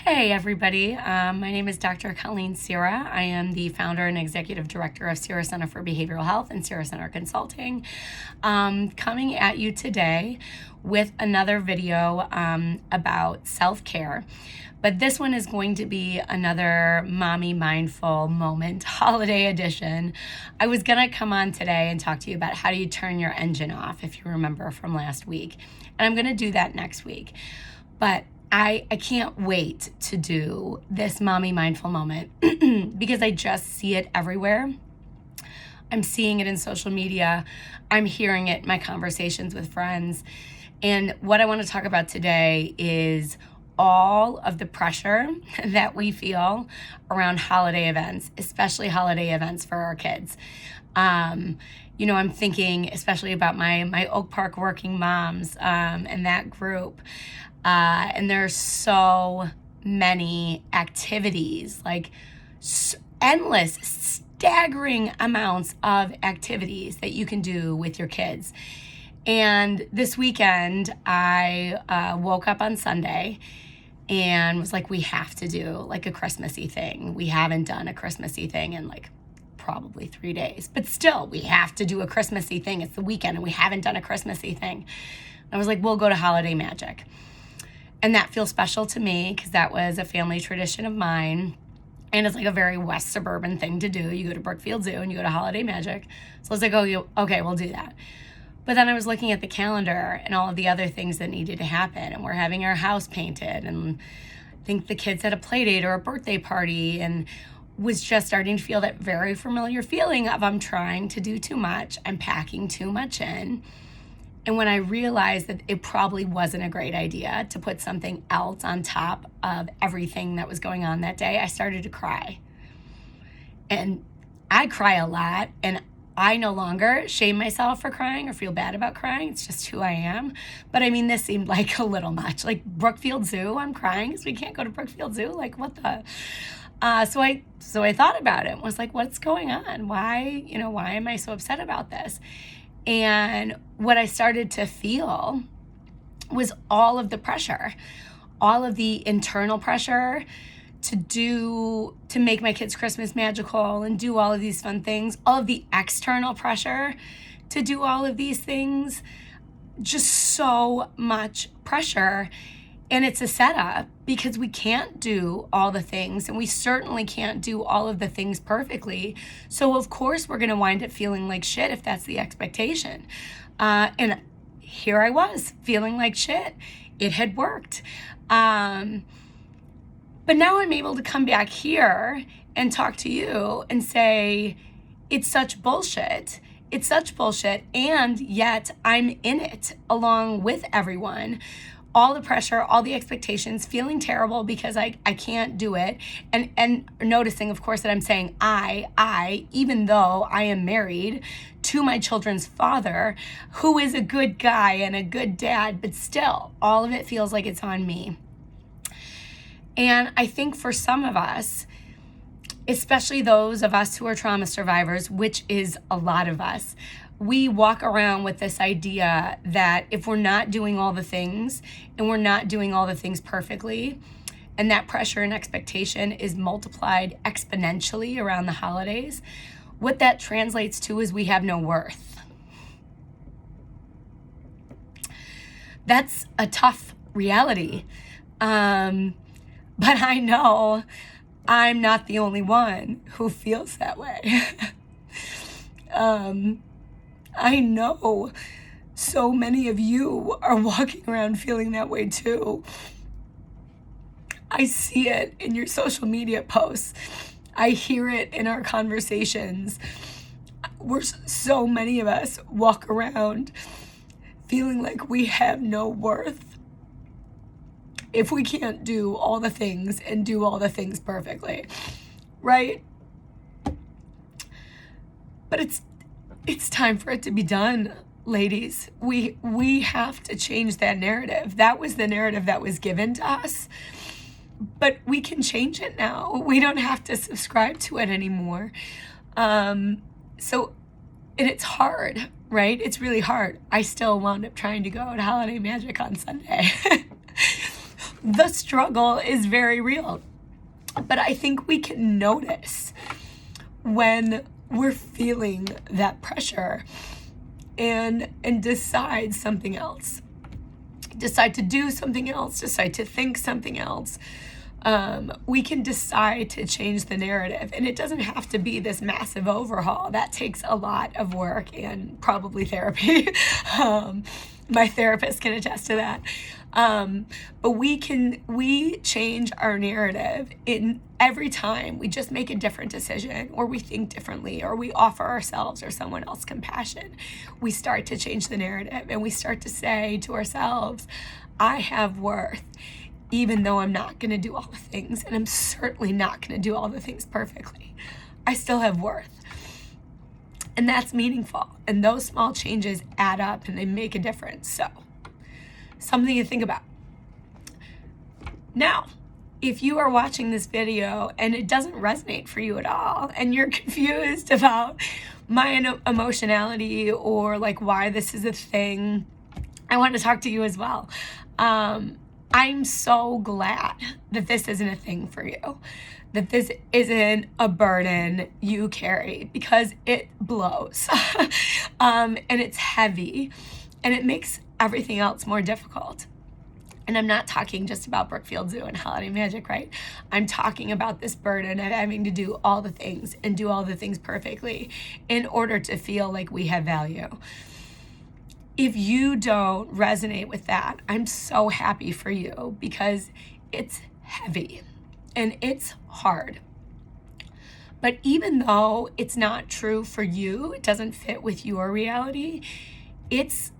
Hey everybody, my name is Dr. Colleen Sierra. I am the founder and executive director of Sierra Center for Behavioral Health and Sierra Center Consulting. Coming at you today with another video about self-care. But this one is going to be another Mommy Mindful Moment holiday edition. I was gonna come on today and talk to you about how do you turn your engine off, if you remember from last week. And I'm gonna do that next week. But I can't wait to do this Mommy Mindful Moment because I just see it everywhere. I'm seeing it in social media. I'm hearing it in my conversations with friends. And what I want to talk about today is all of the pressure that we feel around holiday events, especially holiday events for our kids. I'm thinking especially about my Oak Park working moms and that group. And there's so many activities, like endless, staggering amounts of activities that you can do with your kids. And this weekend, I woke up on Sunday and was like, we have to do like a Christmassy thing. We haven't done a Christmassy thing in like probably 3 days, but still we have to do a Christmassy thing. It's the weekend and we haven't done a Christmassy thing. I was like, we'll go to Holiday Magic. And that feels special to me because that was a family tradition of mine. And it's like a very West suburban thing to do. You go to Brookfield Zoo and you go to Holiday Magic. So I was like, okay, we'll do that. But then I was looking at the calendar and all of the other things that needed to happen. And we're having our house painted. And I think the kids had a play date or a birthday party and was just starting to feel that very familiar feeling of I'm trying to do too much. I'm packing too much in. And when I realized that it probably wasn't a great idea to put something else on top of everything that was going on that day, I started to cry. And I cry a lot, and I no longer shame myself for crying or feel bad about crying. It's just who I am. But I mean, this seemed like a little much. Like Brookfield Zoo, I'm crying because we can't go to Brookfield Zoo. Like what the? So I thought about it and was like, what's going on? Why am I so upset about this? And what I started to feel was all of the pressure, all of the internal pressure to make my kids' Christmas magical and do all of these fun things, all of the external pressure to do all of these things, just so much pressure. And it's a setup because we can't do all the things and we certainly can't do all of the things perfectly. So of course we're going to wind up feeling like shit if that's the expectation. And here I was feeling like shit. It had worked. But now I'm able to come back here and talk to you and say, it's such bullshit. It's such bullshit. And yet I'm in it along with everyone. All the pressure, all the expectations, feeling terrible because I can't do it. And noticing, of course, that I'm saying I, even though I am married to my children's father, who is a good guy and a good dad, but still, all of it feels like it's on me. And I think for some of us, especially those of us who are trauma survivors, which is a lot of us, we walk around with this idea that if we're not doing all the things and we're not doing all the things perfectly, and that pressure and expectation is multiplied exponentially around the holidays, what that translates to is we have no worth. That's a tough reality. But I know I'm not the only one who feels that way. I know so many of you are walking around feeling that way too. I see it in your social media posts. I hear it in our conversations. So many of us walk around feeling like we have no worth if we can't do all the things and do all the things perfectly, right? But it's time for it to be done, ladies. We have to change that narrative. That was the narrative that was given to us, but we can change it now. We don't have to subscribe to it anymore. And it's hard, right? It's really hard. I still wound up trying to go to Holiday Magic on Sunday. the struggle is very real. But I think we can notice when we're feeling that pressure and decide something else. Decide to do something else, decide to think something else. We can decide to change the narrative, and it doesn't have to be this massive overhaul. That takes a lot of work and probably therapy. My therapist can attest to that. But we change our narrative in every time we just make a different decision, or we think differently, or we offer ourselves or someone else compassion. We start to change the narrative, and we start to say to ourselves, I have worth, even though I'm not going to do all the things, and I'm certainly not going to do all the things perfectly. I still have worth. And that's meaningful. And those small changes add up and they make a difference. So, something to think about. Now, if you are watching this video and it doesn't resonate for you at all, and you're confused about my emotionality or like why this is a thing, I want to talk to you as well. I'm so glad that this isn't a thing for you, that this isn't a burden you carry, because it blows and it's heavy and it makes everything else more difficult. And I'm not talking just about Brookfield Zoo and Holiday Magic, right? I'm talking about this burden of having to do all the things and do all the things perfectly in order to feel like we have value. If you don't resonate with that, I'm so happy for you, because it's heavy and it's hard. But even though it's not true for you, it doesn't fit with your reality, it's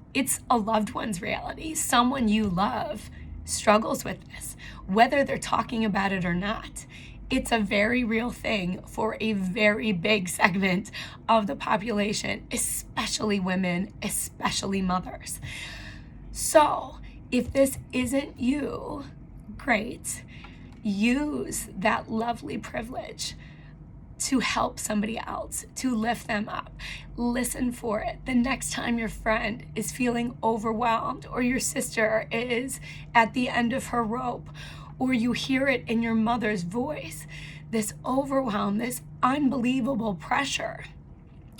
a loved one's reality. Someone you love struggles with this, whether they're talking about it or not. It's a very real thing for a very big segment of the population, especially women, especially mothers. So if this isn't you, great. Use that lovely privilege to help somebody else, to lift them up. Listen for it. The next time your friend is feeling overwhelmed, or your sister is at the end of her rope, or you hear it in your mother's voice, this overwhelm, this unbelievable pressure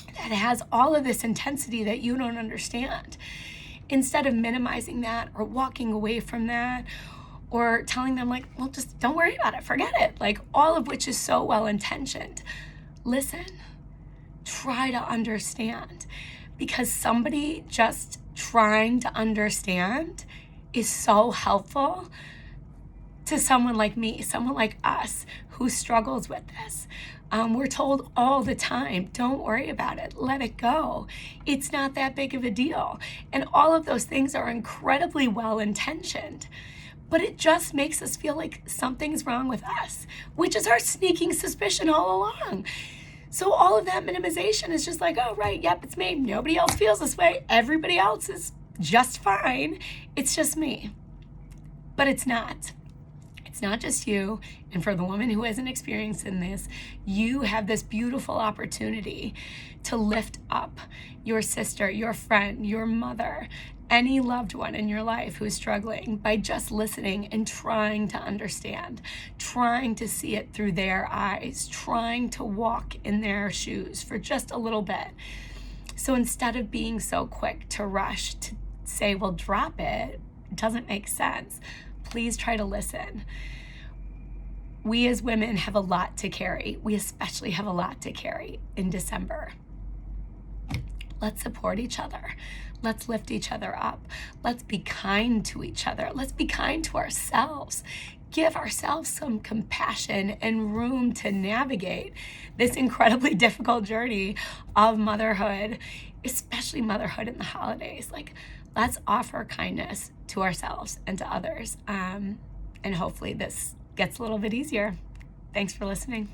that has all of this intensity that you don't understand. Instead of minimizing that or walking away from that, or telling them like, well, just don't worry about it, forget it, like all of which is so well-intentioned. Listen, try to understand, because somebody just trying to understand is so helpful to someone like me, someone like us who struggles with this. We're told all the time, don't worry about it, let it go. It's not that big of a deal. And all of those things are incredibly well-intentioned. But it just makes us feel like something's wrong with us, which is our sneaking suspicion all along. So all of that minimization is just like, oh, right, yep, it's me. Nobody else feels this way. Everybody else is just fine. It's just me. But it's not. It's not just you. And for the woman who isn't experiencing this, you have this beautiful opportunity to lift up your sister, your friend, your mother, any loved one in your life who's struggling, by just listening and trying to understand, trying to see it through their eyes, trying to walk in their shoes for just a little bit. So instead of being so quick to rush to say, well, drop it, it doesn't make sense, please try to listen. We as women have a lot to carry. We especially have a lot to carry in December. Let's support each other. Let's lift each other up. Let's be kind to each other. Let's be kind to ourselves. Give ourselves some compassion and room to navigate this incredibly difficult journey of motherhood, especially motherhood in the holidays. Like, let's offer kindness to ourselves and to others. And hopefully this gets a little bit easier. Thanks for listening.